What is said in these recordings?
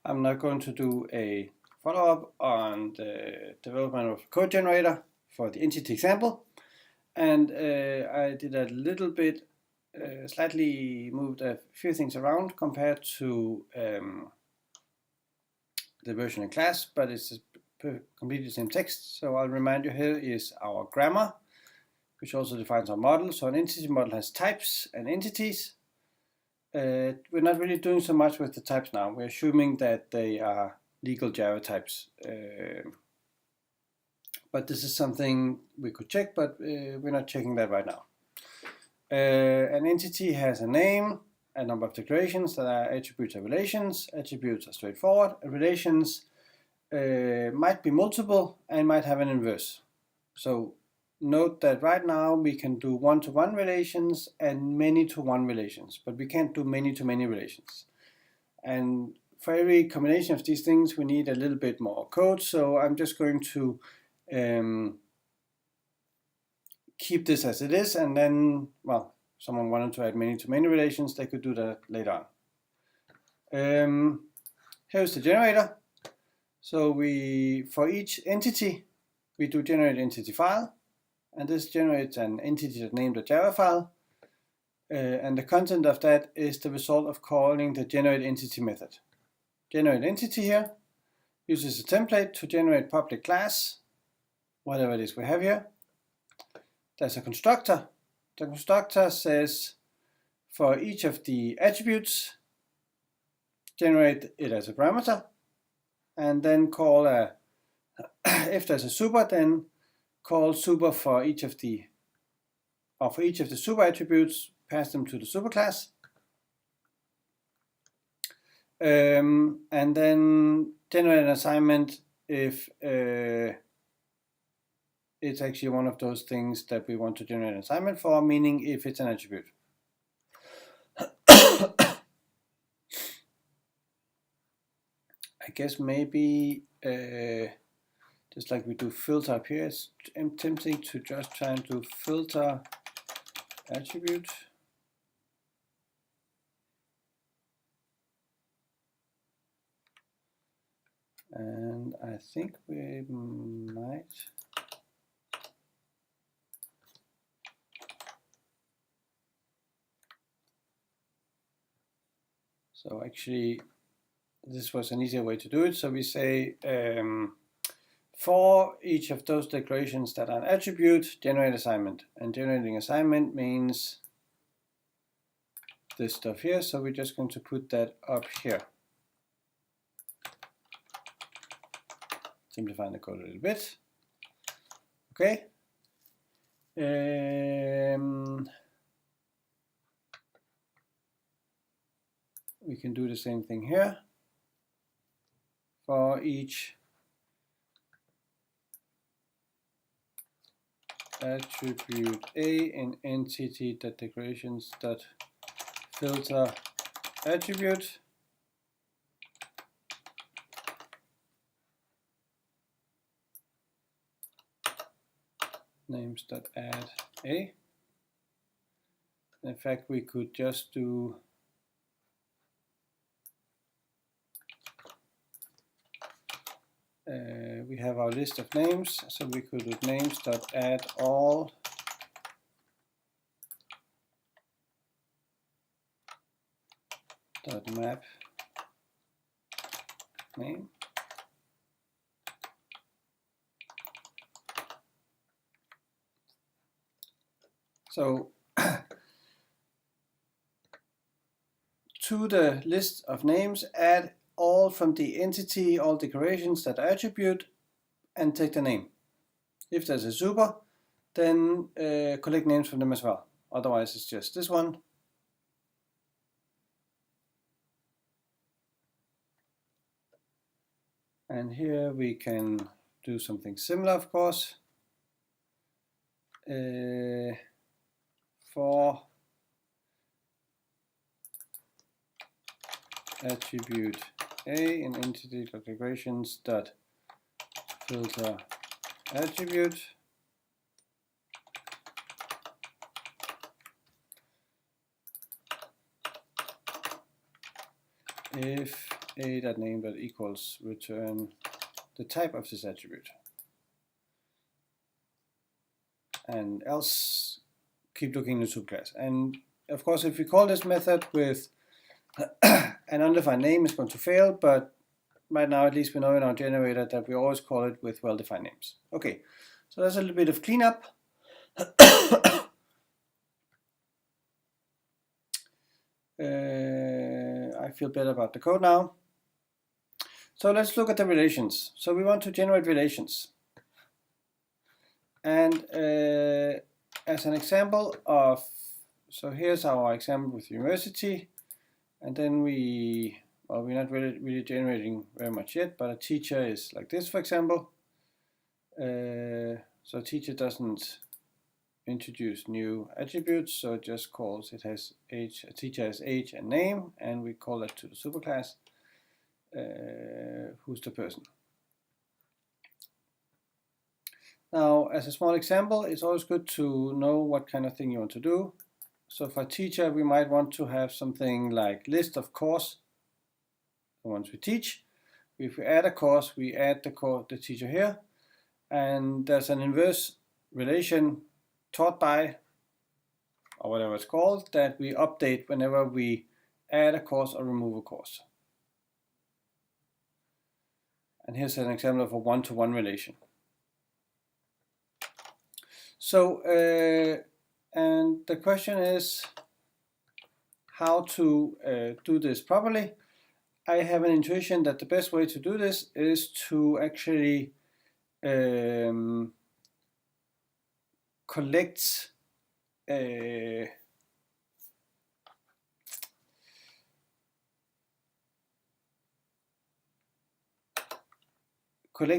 I'm not going to do a follow-up on the development of a code generator for the entity example. And I did a little bit, slightly moved a few things around compared to the version in class, but it's completely the same text. So I'll remind you, here is our grammar, which also defines our model. So an entity model has types and entities. We're not really doing so much with the types now. We're assuming that they are legal Java types. But this is something we could check, but we're not checking that right now. An entity has a name, a number of declarations that are attributes or relations. Attributes are straightforward. Relations might be multiple and might have an inverse. So note that right now we can do one-to-one relations and many-to-one relations, but we can't do many-to-many relations. And for every combination of these things, we need a little bit more code. So I'm just going to keep this as it is, and then, well, someone wanted to add many-to-many relations, they could do that later on. Here's the generator. So for each entity, we do generate entity file, and this generates an entity named a Java file, and the content of that is the result of calling the generate entity method. Generate entity here uses a template to generate public class, whatever it is we have here. There's a constructor. The constructor says for each of the attributes, generate it as a parameter, and then call if there's a super, then call super for each of the super attributes, pass them to the super class, and then generate an assignment if it's actually one of those things that we want to generate an assignment for, meaning if it's an attribute. I guess maybe just like we do filter up here, it's tempting to just try and do filter attribute. And I think we might. So actually, this was an easier way to do it. So we say for each of those declarations that are an attribute, generate assignment. And generating assignment means this stuff here. So we're just going to put that up here. Simplifying the code a little bit. Okay. We can do the same thing here. For each attribute A in entity.declarations.filter attribute, names.add A. In fact, we could just do we have our list of names, so we could do names.add all .map name. So to the list of names, add all from the entity, all declarations that are attribute, and take the name. If there's a super, then collect names from them as well. Otherwise, it's just this one. And here we can do something similar, of course. For attribute A in entity.declarations.filter attribute, if a.name.equals return the type of this attribute, and else keep looking in the subclass. And of course, if we call this method with an undefined name, it's going to fail, but right now at least we know in our generator that we always call it with well-defined names. Okay, so that's a little bit of cleanup. I feel better about the code now. So let's look at the relations. So we want to generate relations. And as an example of, so here's our example with university. And then we're not really generating very much yet, but a teacher is like this, for example. So a teacher doesn't introduce new attributes, so it just calls, it has age, a teacher has age and name, and we call that to the superclass, who's the person. Now, as a small example, it's always good to know what kind of thing you want to do. So for a teacher, we might want to have something like list of course, the ones we teach. If we add a course, we add the teacher here, and there's an inverse relation taught by, or whatever it's called, that we update whenever we add a course or remove a course. And here's an example of a one-to-one relation. So, and the question is how to do this properly. I have an intuition that the best way to do this is to actually collect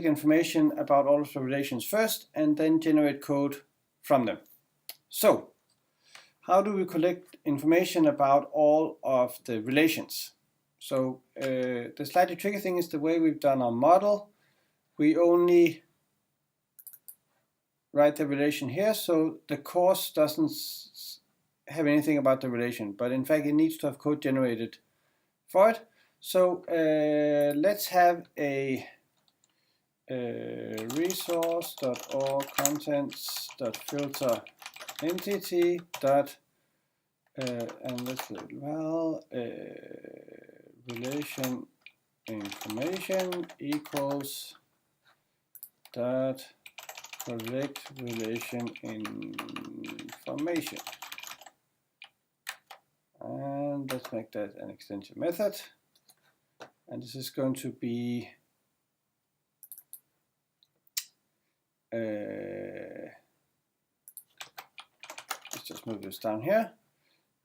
information about all of the relations first and then generate code from them. So how do we collect information about all of the relations? So the slightly tricky thing is the way we've done our model. We only write the relation here, so the course doesn't have anything about the relation, but in fact it needs to have code generated for it. So let's have a resource.org contents.filter entity dot and let's do well relation information equals dot collect relation information, and let's make that an extension method, and this is going to be let's just move this down here.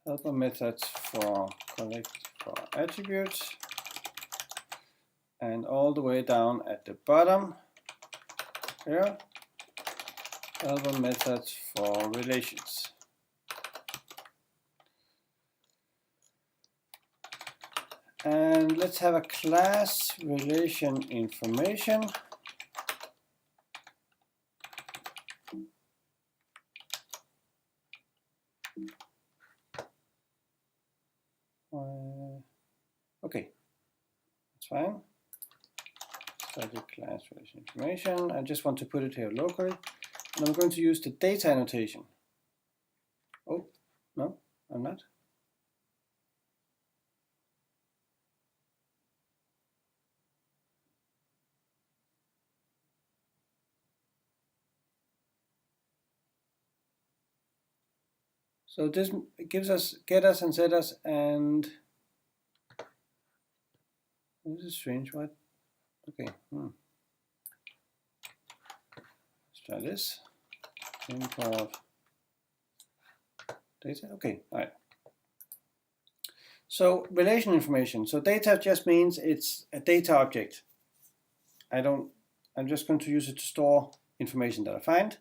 Helper methods for collect for attributes, and all the way down at the bottom here, helper methods for relations. And let's have a class relation information. Okay, that's fine. Static class relation information. I just want to put it here locally. And I'm going to use the data annotation. Oh, no, I'm not. So this gives us getters and setters, and this is strange. What? Okay. Let's try this. Import data. Okay. All right. So relation information. So data just means it's a data object. I'm just going to use it to store information that I find,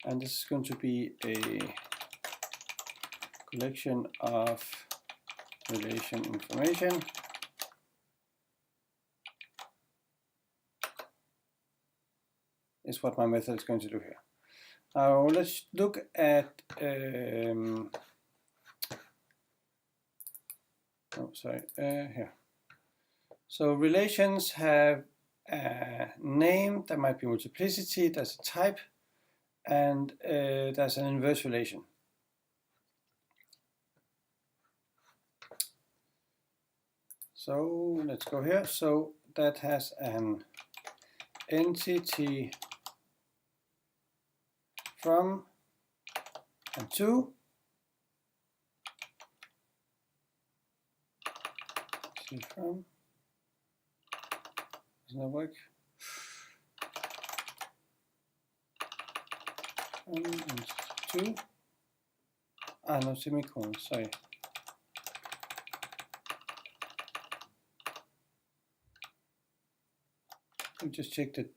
and this is going to be a collection of relation information. Is what my method is going to do here. Now let's look at here. So relations have a name, there might be multiplicity, there's a type, and there's an inverse relation. So let's go here. So that has an entity from and to. From doesn't that work? And to. No semicolon. Sorry. We just checked it.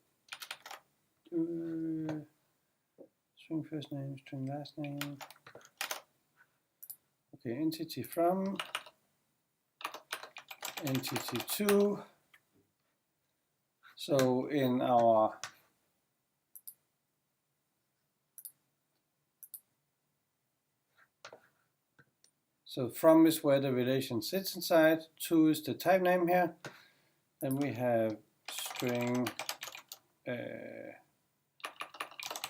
String first name, string last name. Okay, entity from, entity to. So in our from is where the relation sits inside, to is the type name here. Then we have string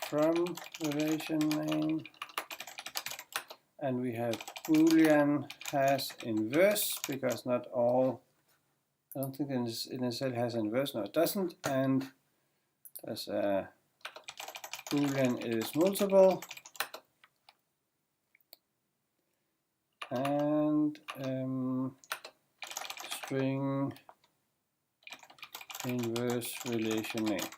from relation name, and we have Boolean has inverse, because not all, I don't think in itself has inverse, no it doesn't, and there's a Boolean is multiple, and string inverse relation name.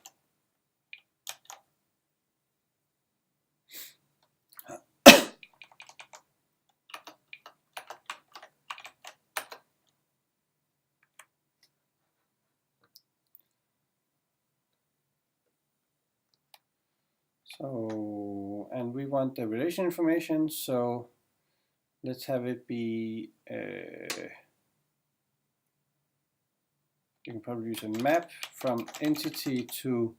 So, and we want the relation information, so let's have it be, you can probably use a map from entity to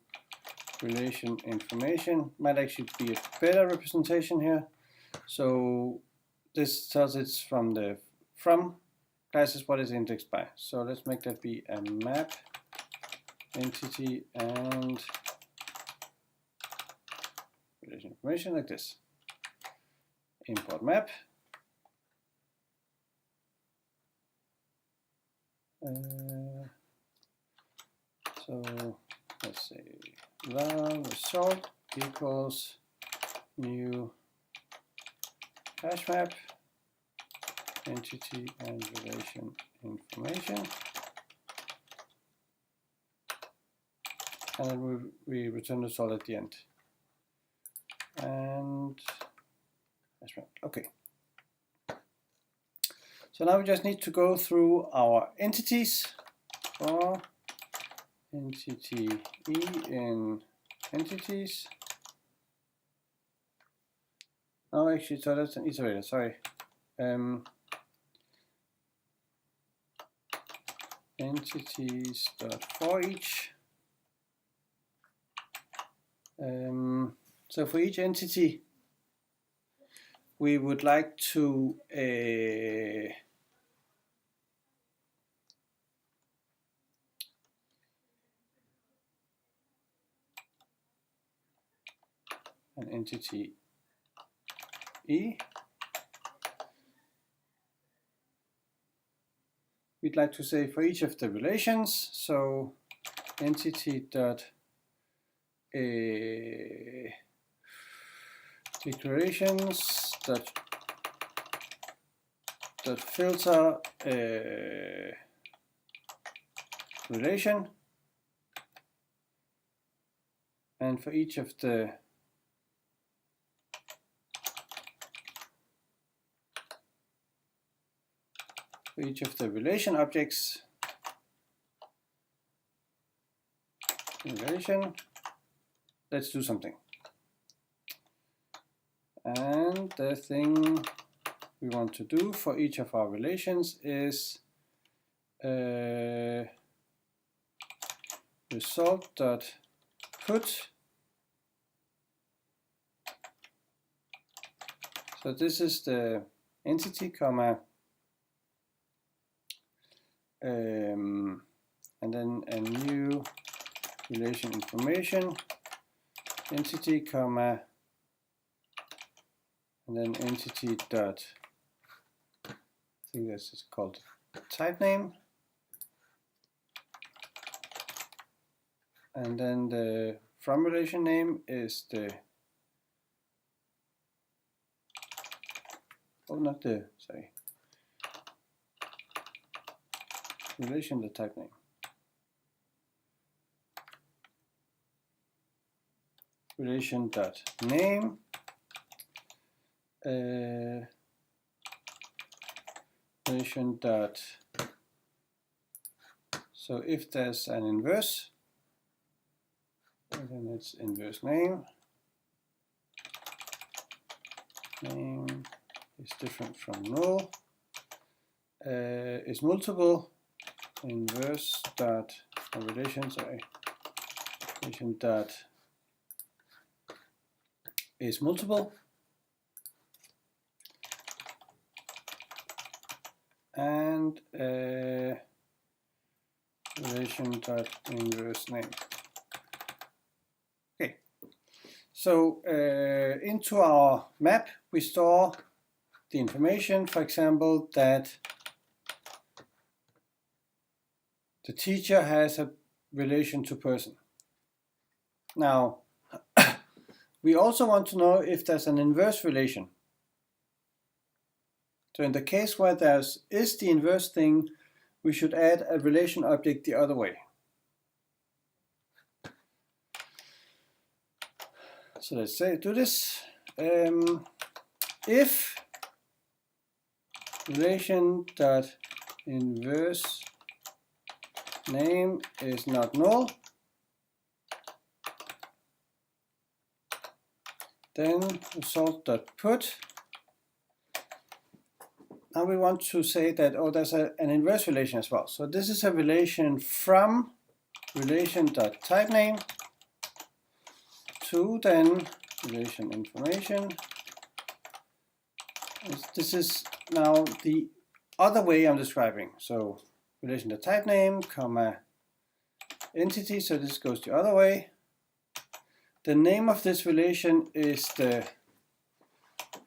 relation information. Might actually be a better representation here. So this tells it's from the from classes what is indexed by. So let's make that be a map entity and relation information like this. Import map. So let's say the result equals new hash map entity and relation information, and then we return the result at the end. And hash map. Okay. So now we just need to go through our entities for entity E in entities. Oh, actually, so that's an iterator, sorry. Entities dot for each. So for each entity, we would like to an entity E. We'd like to say for each of the relations, so entity dot declarations dot filter relation, and for each of the relation objects, relation, let's do something. And the thing we want to do for each of our relations is result.put. So this is the entity, comma, then a new relation information entity, comma, and then entity dot, I think this is called type name, and then the from relation name is the, relation the type name. Relation dot name, relation dot, so if there's an inverse, then it's inverse name. Name is different from null. Is multiple, inverse dot relation, relation dot is multiple, and relation dot inverse name. Okay, so into our map we store the information, for example, that the teacher has a relation to person. Now, we also want to know if there's an inverse relation. So in the case where there is the inverse thing, we should add a relation object the other way. So let's do this. If relation dot inverse name is not null, then result.put. Now we want to say that, oh, there's an inverse relation as well. So this is a relation from relation.typename to then relation information. This is now the other way I'm describing. So relation.typename, comma, entity, so this goes the other way. The name of this relation is the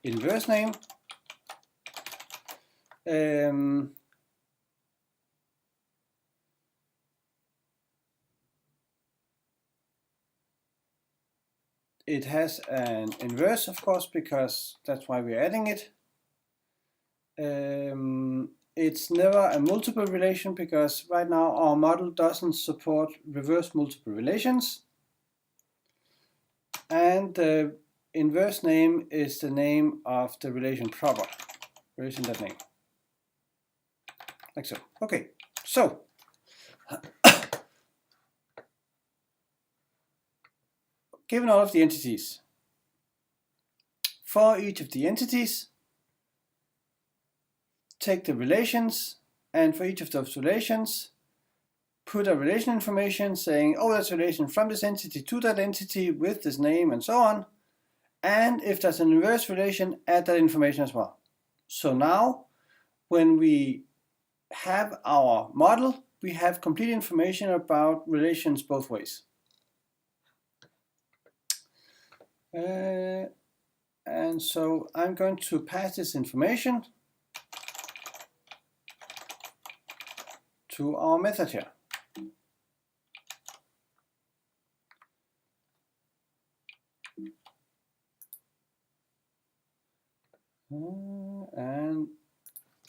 inverse name. It has an inverse, of course, because that's why we're adding it. It's never a multiple relation because right now our model doesn't support reverse multiple relations. And the inverse name is the name of the relation proper, relation.name. Like so. Okay, so given all of the entities, for each of the entities, take the relations, and for each of those relations, put a relation information saying, oh, that's a relation from this entity to that entity with this name and so on. And if there's an inverse relation, add that information as well. So now, when we have our model, we have complete information about relations both ways. And so I'm going to pass this information to our method here. And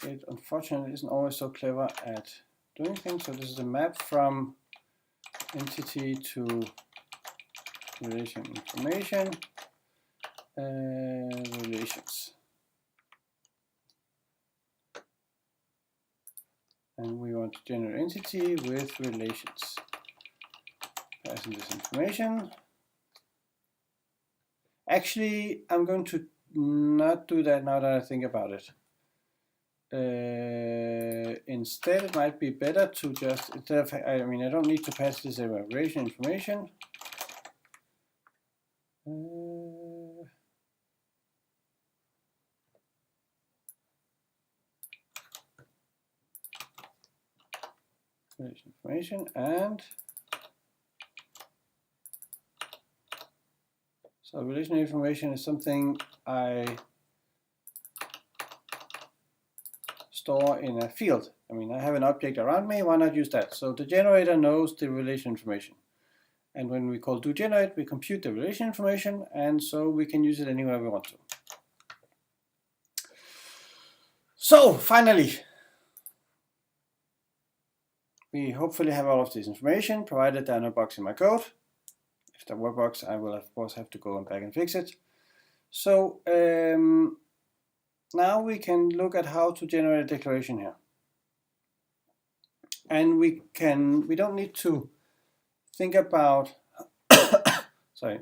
it unfortunately isn't always so clever at doing things. So this is a map from entity to relation information, relations. And we want to generate entity with relations. Passing this information. Actually, I'm going to not do that now that I think about it. Instead, it might be better to just, instead of, I don't need to pass this relation information. relation information, and so relation information is something I store in a field. I mean, I have an object around me, why not use that? So the generator knows the relation information. And when we call doGenerate, we compute the relation information, and so we can use it anywhere we want to. So finally, we hopefully have all of this information, provided there are no bugs in my code. If there were bugs, I will of course have to go back and fix it. So now we can look at how to generate a declaration here. And we don't need to think about sorry.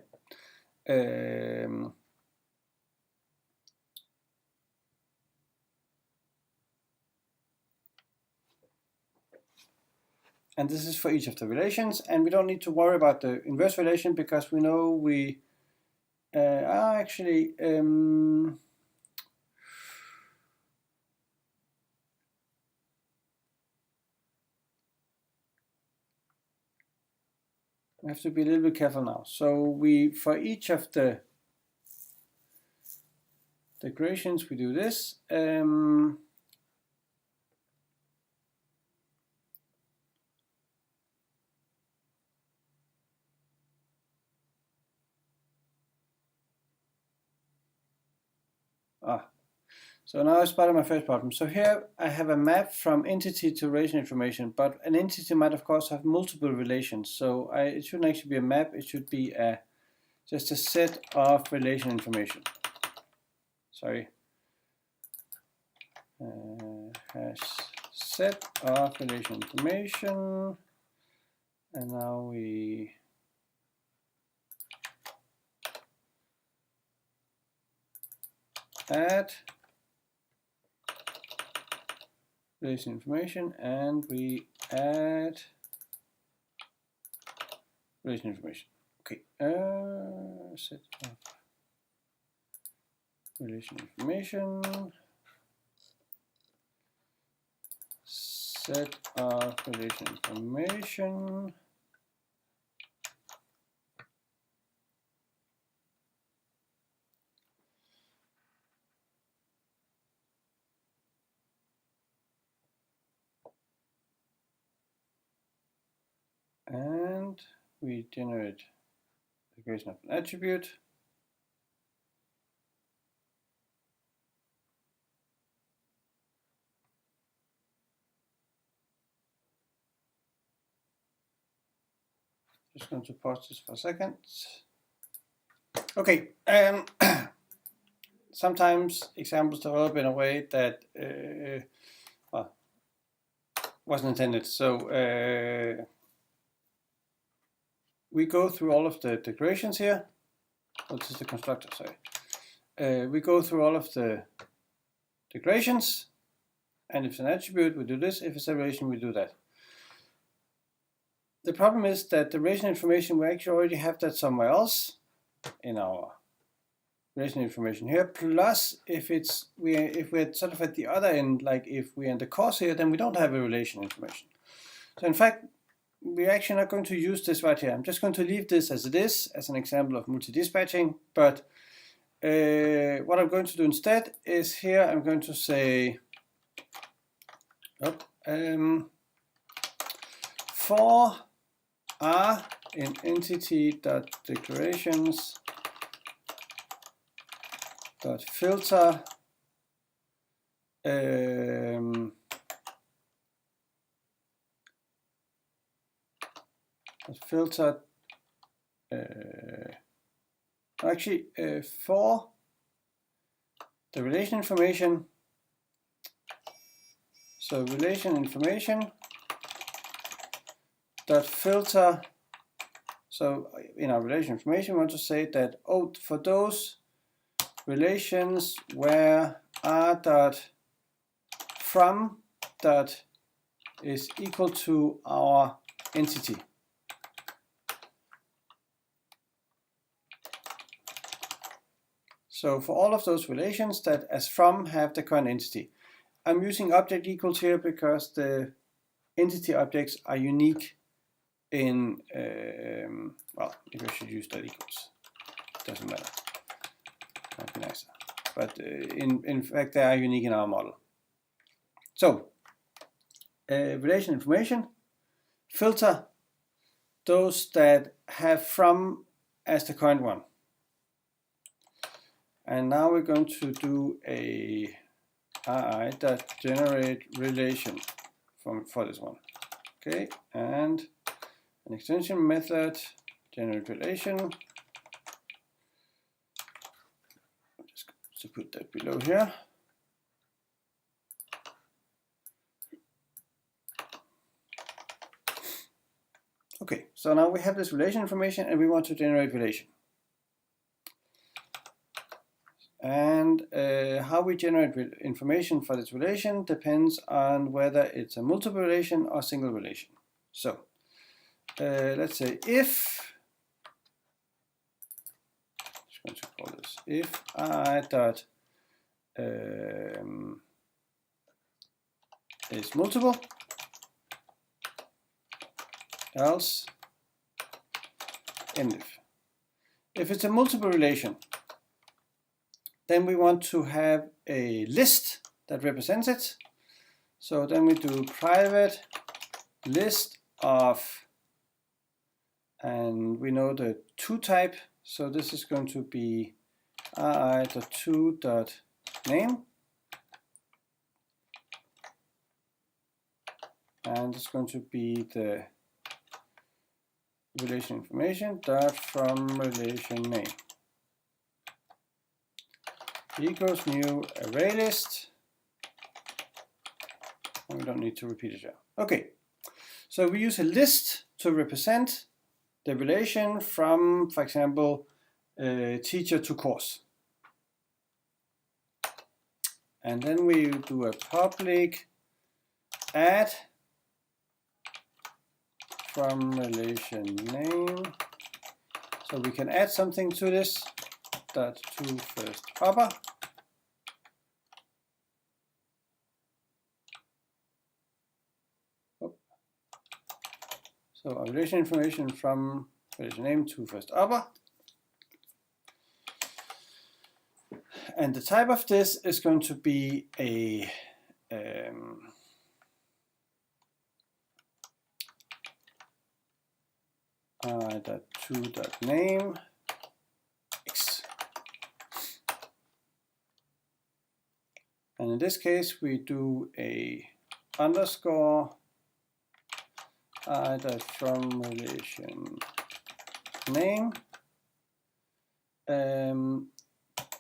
And this is for each of the relations, and we don't need to worry about the inverse relation because we know we are actually we have to be a little bit careful now. So we, for each of the declarations, we do this. So now I spotted my first problem. So here I have a map from entity to relation information, but an entity might of course have multiple relations. So it shouldn't actually be a map, it should be just a set of relation information. Sorry. Hash set of relation information. And now we add relation information, and we add relation information. Okay, set of relation information, set of relation information, and we generate the creation of an attribute. Just going to pause this for a second. Okay, sometimes examples develop in a way that well, wasn't intended. So we go through all of the declarations here. Oh, this is the constructor, sorry. We go through all of the declarations, and if it's an attribute, we do this. If it's a relation, we do that. The problem is that the relation information, we actually already have that somewhere else in our relation information here. Plus, if we're sort of at the other end, like if we're in the course here, then we don't have a relation information. So in fact, we're actually not going to use this right here. I'm just going to leave this as it is, as an example of multi-dispatching. But what I'm going to do instead is here I'm going to say, for R in entity.declarations.filter for the relation information. So relation information dot filter. So in our relation information, we want to say that for those relations where r dot from dot is equal to our entity. So for all of those relations that as from have the current entity. I'm using object equals here because the entity objects are unique in, well, maybe I should use dot equals. Doesn't matter. Might be nicer. But in fact, they are unique in our model. So, relation information, filter those that have from as the current one. And now we're going to do a ri.generate relation for this one. Okay, and an extension method, generate relation. I'm just going to put that below here. Okay, so now we have this relation information and we want to generate relation. And how we generate information for this relation depends on whether it's a multiple relation or single relation. So let's say if, I'm just going to call this if I dot is multiple, else if. If it's a multiple relation, then we want to have a list that represents it. So then we do private list of, and we know the to type. So this is going to be ri.to.name. And it's going to be the relation information dot from relation name equals new array list. And we don't need to repeat it here. Okay, so we use a list to represent the relation from, for example, teacher to course. And then we do a public add from relation name. So we can add something to this, that to first upper. So our relation information from relation name to first upper. And the type of this is going to be a ri.to.name x. And in this case, we do a underscore from relation name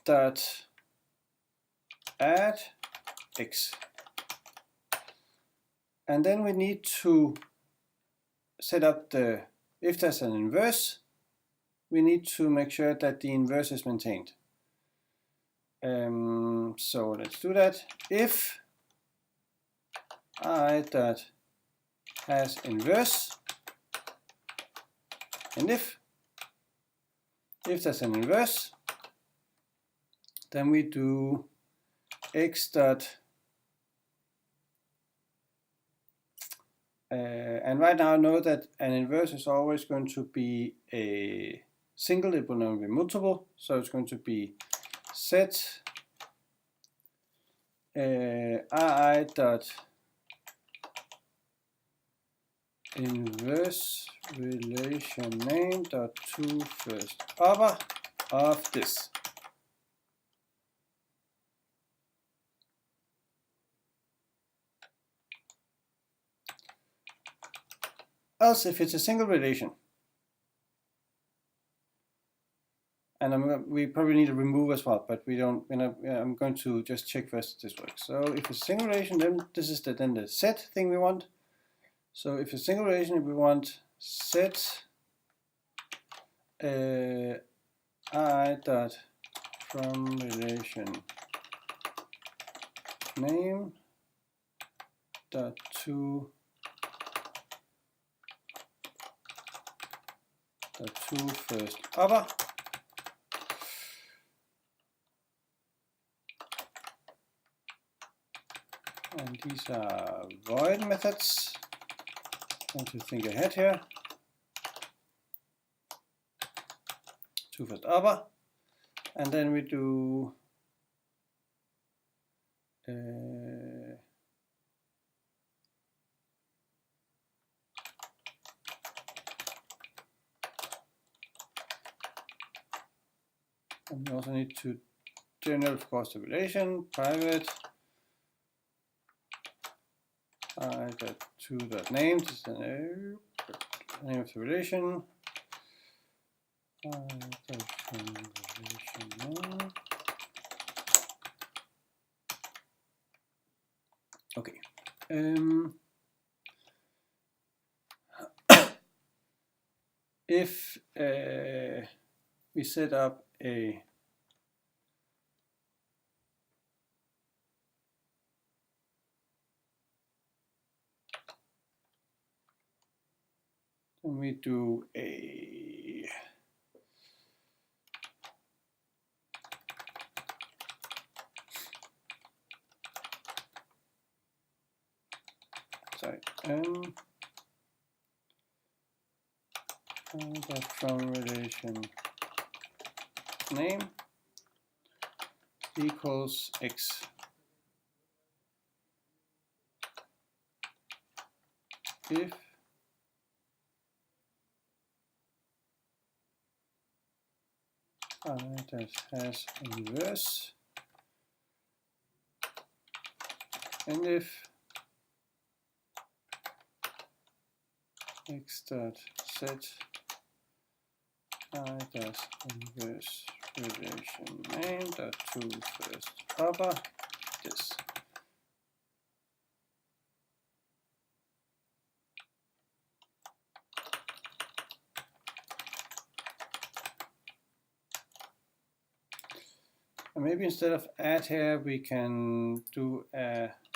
dot add x. And then we need to set up the, if there's an inverse, we need to make sure that the inverse is maintained. So let's do that. If I dot has inverse, and if there's an inverse, then we do x dot and right now I know that an inverse is always going to be a single, it will never be multiple, so it's going to be set ri dot inverse relation name dot to first upper of this. Else, if it's a single relation, and we probably need to remove as well, but we don't. I'm going to just check first if this works. So if it's a single relation, then this is then the set thing we want. So if it's a single relation, we want set I dot from relation name dot to first upper. And these are void methods. And to think ahead here. To first upper, and then we do and we also need to general, of course, the relation, private, to.name, this is the name of the relation. Okay. If we set up a then we do a from relation name equals x. If that has inverse, and if x dot set does inverse relation name dot to first upper this. And maybe instead of add here, we can do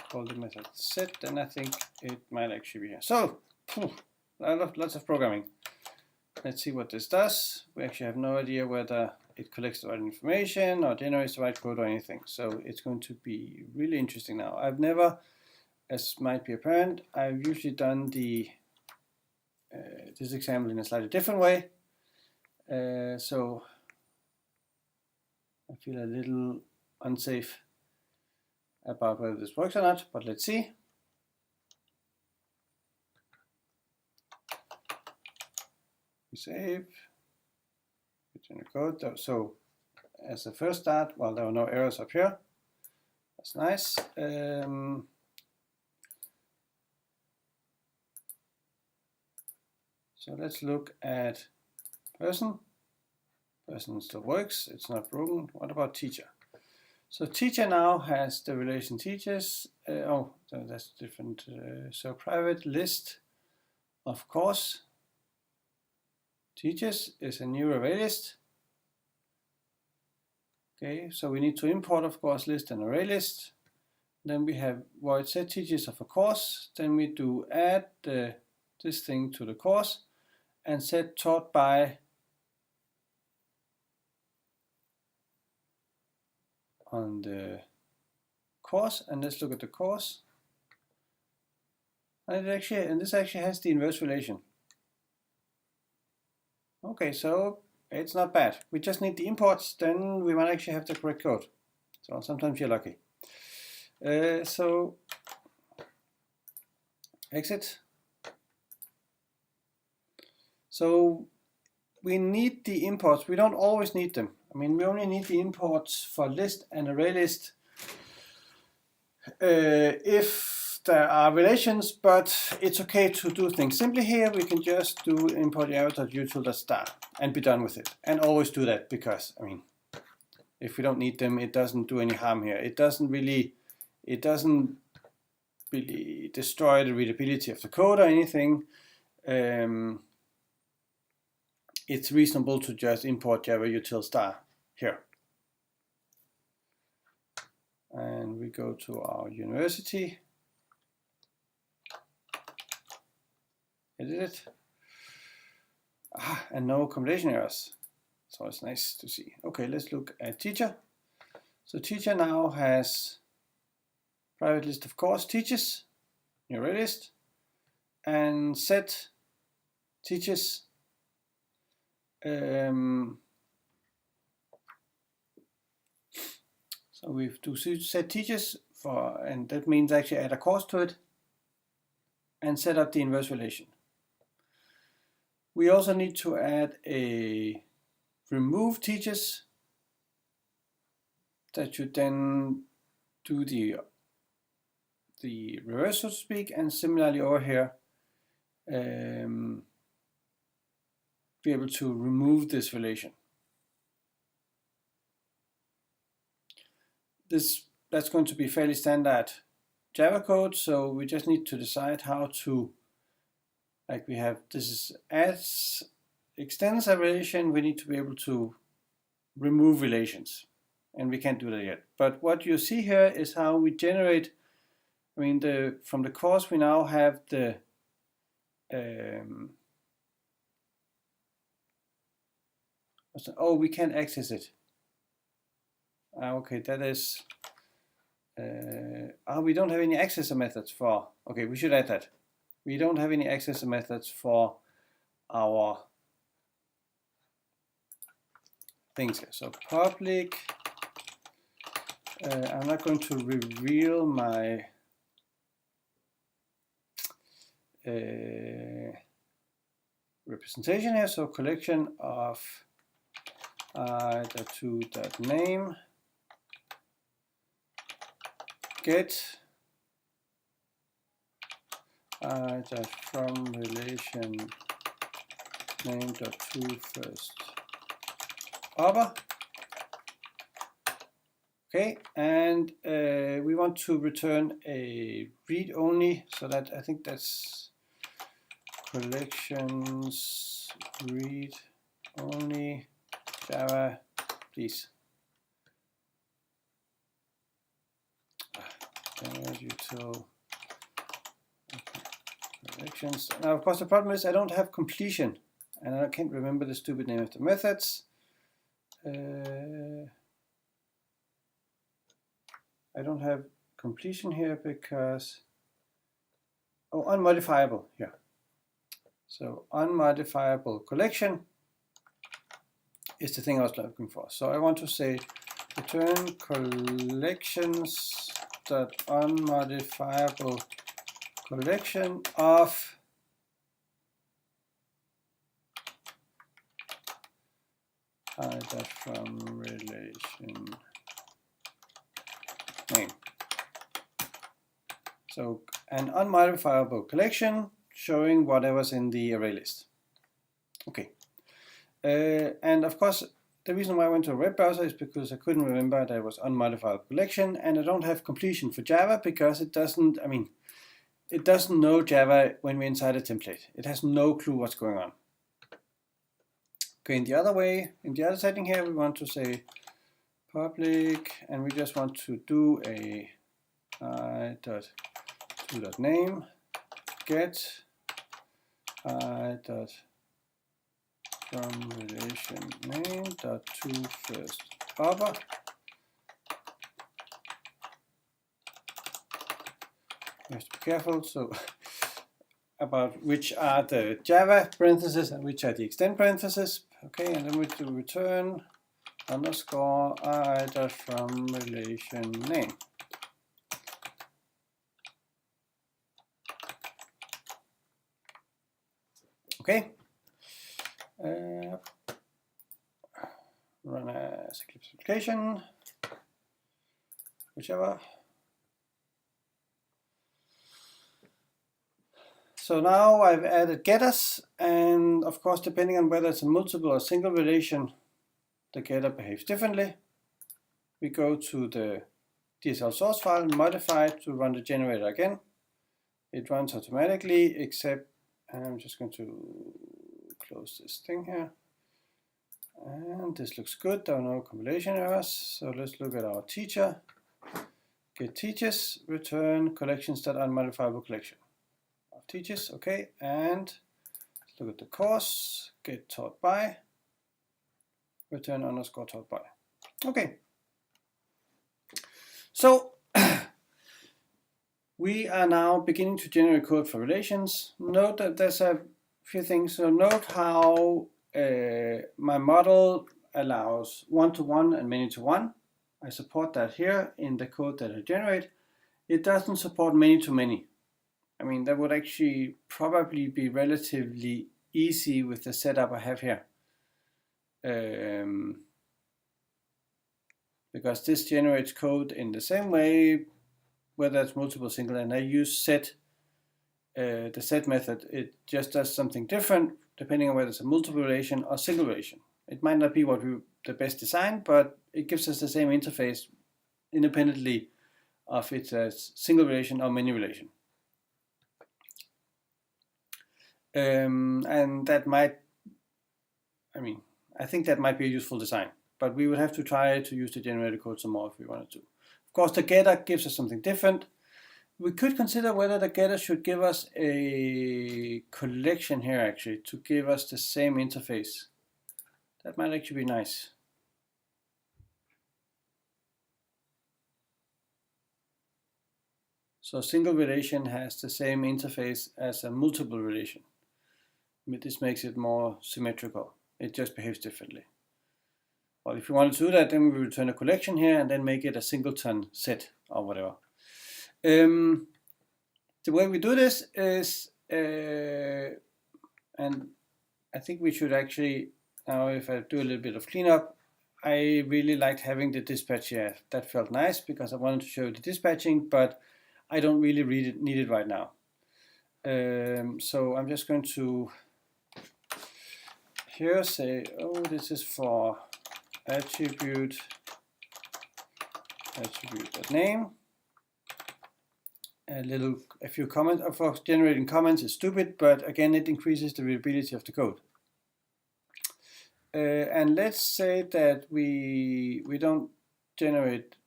call the method set, and I think it might actually be here. So, lots of programming. Let's see what this does. We actually have no idea whether it collects the right information or generates the right code or anything. So it's going to be really interesting now. I've never, as might be apparent, I've usually done the this example in a slightly different way. So I feel a little unsafe about whether this works or not, but let's see. We save, return the code. So as a first start, well, there were no errors up here. That's nice. So let's look at person. Person still works, it's not broken. What about teacher? So teacher now has the relation teachers. Oh, that's different. So private list of course teachers is a new array list. Okay, so we need to import of course list and array list. Then we have void set teachers of a course. Then we do add this thing to the course and set taught by on the course, and let's look at the course. And this actually has the inverse relation. Okay, so it's not bad. We just need the imports, then we might actually have the correct code. So sometimes you're lucky. So exit. So we need the imports. We don't always need them. I mean, we only need the imports for list and array list if there are relations, but it's okay to do things simply here. We can just do import util.star and be done with it. And always do that because, I mean, if we don't need them, it doesn't do any harm here. It doesn't really destroy the readability of the code or anything. It's reasonable to just import Java util star here. And we go to our university. Edit it. And no compilation errors. So it's nice to see. Okay, let's look at teacher. So teacher now has private list of course teachers, new array list, and set teachers. So we do set teachers for, and that means actually add a course to it and set up the inverse relation. We also need to add a remove teachers that should then do the reverse, so to speak, and similarly over here be able to remove this relation. That's going to be fairly standard Java code, so we just need to decide how to, like we have, this is adds, extends a relation, we need to be able to remove relations, and we can't do that yet. But what you see here is how we generate, I mean, from the course we now have the oh, we can't access it. Okay, that is we don't have any accessor methods for, okay, we should add that. We don't have any accessor methods for our things here. So public, I'm not going to reveal my representation here. So collection of id2.name get from relation name.to first upper. Okay, and we want to return a read only, so that I think that's collections read only Java, please. Util collections. Now, of course, the problem is I don't have completion, and I can't remember the stupid name of the methods. I don't have completion here because, oh, unmodifiable here. So unmodifiable collection is the thing I was looking for. So I want to say return collections dot unmodifiable collection of that from relation name. So an unmodifiable collection showing whatever's in the array list. Okay. And of course, the reason why I went to a web browser is because I couldn't remember that it was unmodifiable collection, and I don't have completion for Java because it doesn't, I mean, it doesn't know Java when we're inside a template. It has no clue what's going on. Okay, in the other way, in the other setting here, we want to say public, and we just want to do a i.to.name get i.from relation name.to first upper. You have to be careful so about which are the Java parentheses and which are the extend parentheses. Okay, and then we do return underscore i.from relation name. Okay. Run as Eclipse application, whichever. So now I've added getters, and of course, depending on whether it's a multiple or single relation, the getter behaves differently. We go to the DSL source file, modify it to run the generator again. It runs automatically, except, and I'm just going to close this thing here. And this looks good, there are no compilation errors. So let's look at our teacher. Get teachers, return collections.unmodifiable collection of teachers. Okay, and let's look at the course. Get taught by, return underscore taught by. Okay. So We are now beginning to generate code for relations. Note that there's a few things. So note how my model allows one-to-one and many-to-one. I support that here in the code that I generate. It doesn't support many-to-many. I mean, that would actually probably be relatively easy with the setup I have here. Because this generates code in the same way, whether it's multiple, single, and I use set, the set method. It just does something different depending on whether it's a multiple relation or single relation. It might not be the best design, but it gives us the same interface independently of it's a single relation or many relation. And that might, I think that might be a useful design, but we would have to try to use the generated code some more if we wanted to. Of course, the getter gives us something different. We could consider whether the getter should give us a collection here actually to give us the same interface. That might actually be nice. So a single relation has the same interface as a multiple relation. This makes it more symmetrical. It just behaves differently. Well, if you want to do that, then we return a collection here and then make it a singleton set or whatever. The way we do this is, and I think we should actually, now if I do a little bit of cleanup, I really liked having the dispatch here. That felt nice because I wanted to show the dispatching, but I don't really need it right now. So I'm just going to here say, oh, this is for attribute.name. A few comments. Of course, generating comments is stupid, but again, it increases the readability of the code. And let's say that we don't generate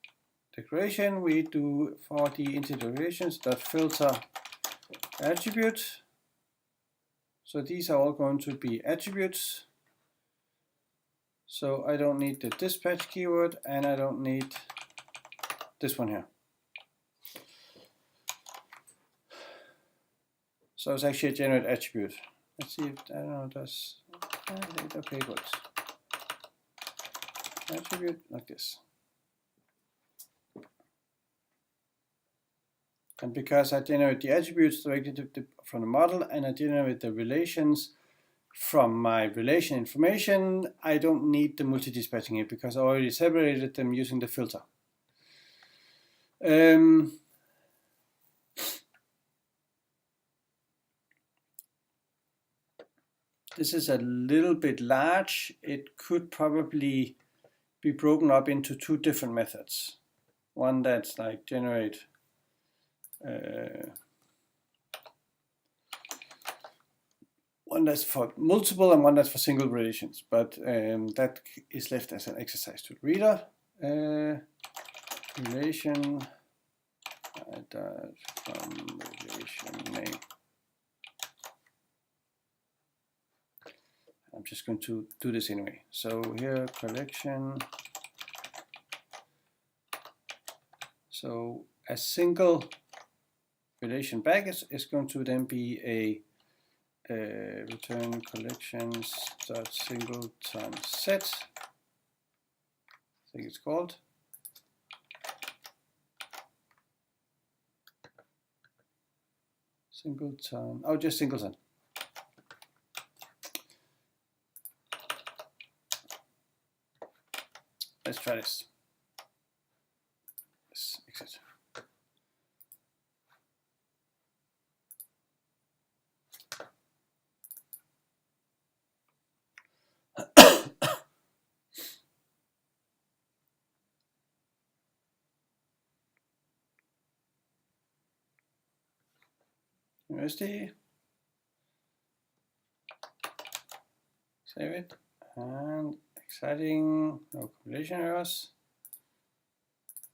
declaration. We do for the integer declarations.filter attribute. So these are all going to be attributes. So I don't need the dispatch keyword, and I don't need this one here. So it's actually a generate attribute. Let's see if, I don't know, does, I think, okay, it works. Attribute like this. And because I generate the attributes directly from the model, and I generate the relations from my relation information, I don't need the multi-dispatching here because I already separated them using the filter. This is a little bit large. It could probably be broken up into two different methods. One that's like generate one that's for multiple and one that's for single relations, but that is left as an exercise to the reader. Relation from relation name. I'm just going to do this anyway. So here, collection. So a single relation back is going to then be a return collections.singleton set. I think it's called. Singleton. Oh, just singleton. Let's try this. Yes, exit. MDSD. Save it. And exciting, no compilation errors.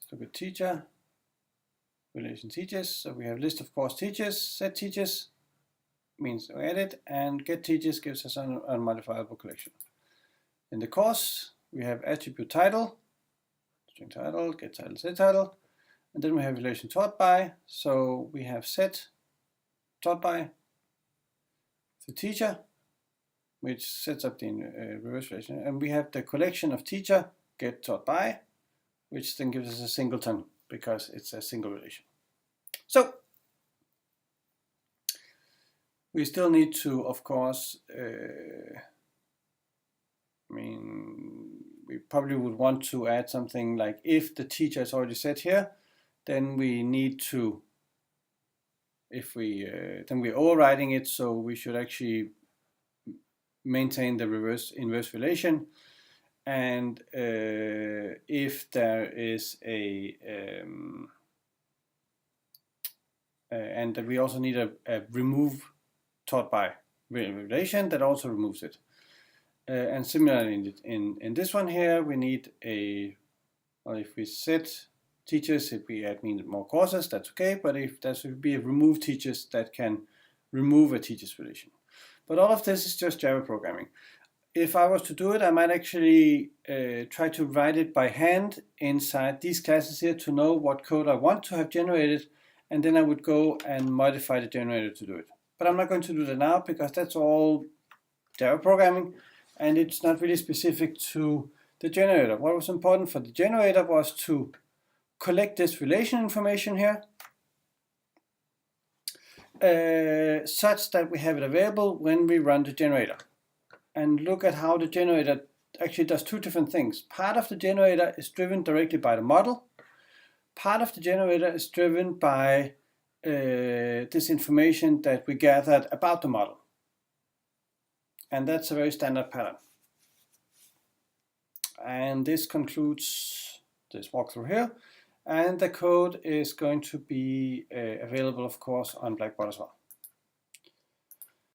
Let's look at teacher. Relation teachers. So we have list of course teachers, set teachers means edit, and get teachers gives us an unmodifiable collection. In the course, we have attribute title, string title, get title, set title, And then we have relation taught by. So we have set taught by the teacher, which sets up the reverse relation. And we have the collection of teacher get taught by, which then gives us a singleton because it's a single relation. So we still need to, of course, we probably would want to add something like if the teacher is already set here, then we need to, then we're overriding it, so we should actually maintain the inverse relation. And if there is a and we also need a remove taught by relation that also removes it. And similarly in this one here, we need if we set teachers, if we add more courses, that's okay, but if there should be a remove teachers that can remove a teachers relation. But all of this is just Java programming. If I was to do it, I might actually try to write it by hand inside these classes here to know what code I want to have generated, and then I would go and modify the generator to do it. But I'm not going to do that now because that's all Java programming and it's not really specific to the generator. What was important for the generator was to collect this relation information here such that we have it available when we run the generator. And look at how the generator actually does two different things. Part of the generator is driven directly by the model. Part of the generator is driven by this information that we gathered about the model. And that's a very standard pattern. And this concludes this walkthrough here. And the code is going to be available, of course, on Blackboard as well.